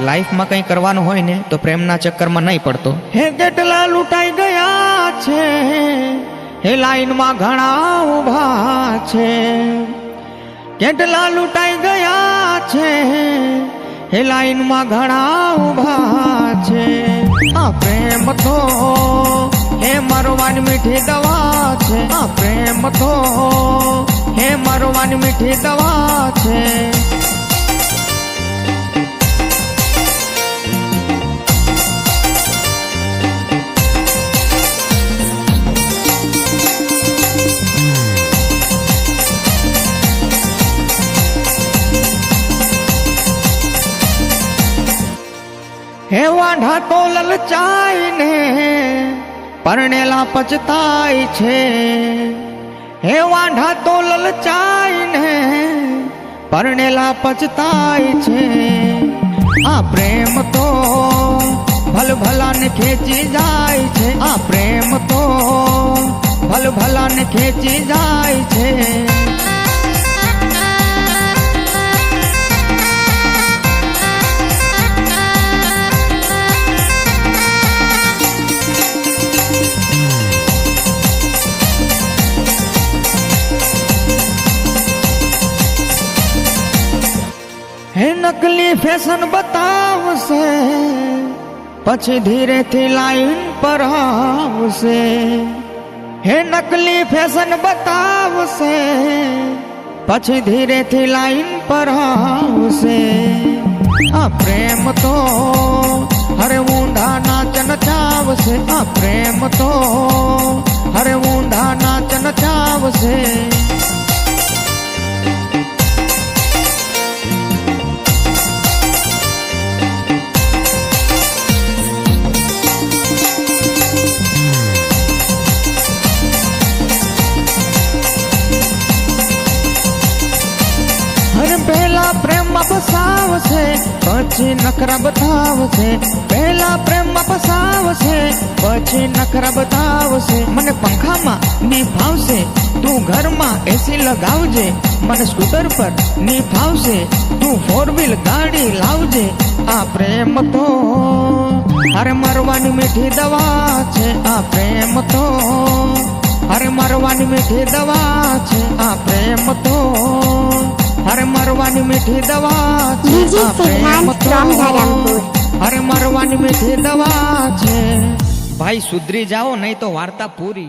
લાઈફમાં કંઈ કરવાનું હોય ને તો પ્રેમના ચક્કરમાં નહીં પડતો. હે કેટલા લૂંટાઈ ગયા છે, હે લાઈનમાં ઘણા ઊભા છે. કેટલા લૂંટાઈ ગયા છે, હે લાઈનમાં ઘણા ઊભા છે. આ પ્રેમ તો હે મરવાની મીઠી દવા છે. આ પ્રેમ તો હે મરવાની મીઠી દવા છે. હે વાંઢા તો લલચાય ને પરણેલા પચતાય છે. હે વાંઢા તો લલચાય ને પરણેલા પચતાય છે. આ પ્રેમ તો ભલભલાને ખેંચી જાય છે. આ પ્રેમ તો ભલભલાને ખેંચી જાય છે. હે નકલી ફેશન બતાવશે પછી ધીરેથી લાઈન પર આવશે. હે નકલી ફેશન બતાવશે પછી ધીરેથી લાઈન પર આવશે. આ પ્રેમ તો હરે ઊંધા નાચ નચાવશે. આ પ્રેમ તો હરે ઊંધા નાચ નચાવશે. પહેલા પ્રેમમાં ફસાવશે પછી નખરા બતાવશે. પહેલા પ્રેમમાં ફસાવશે પછી નખરા બતાવશે. મને પંખામાં ની ફાવશે તું ઘરમાં એસી લગાવજે. મને સ્કૂટર પર ની ફાવશે તું ફોર વ્હીલ ગાડી લાવજે. આ પ્રેમ તો અરે મરવાની મીઠી દવા છે. આ પ્રેમ તો અરે મરવાની મીઠી દવા છે. આ પ્રેમ તો અરે મરવાની મીઠી દવા છે. આ પ્રેમ તો અરે મરવાની મીઠી દવા છે. ભાઈ સુધરી જાઓ નહીં તો વાર્તા પૂરી.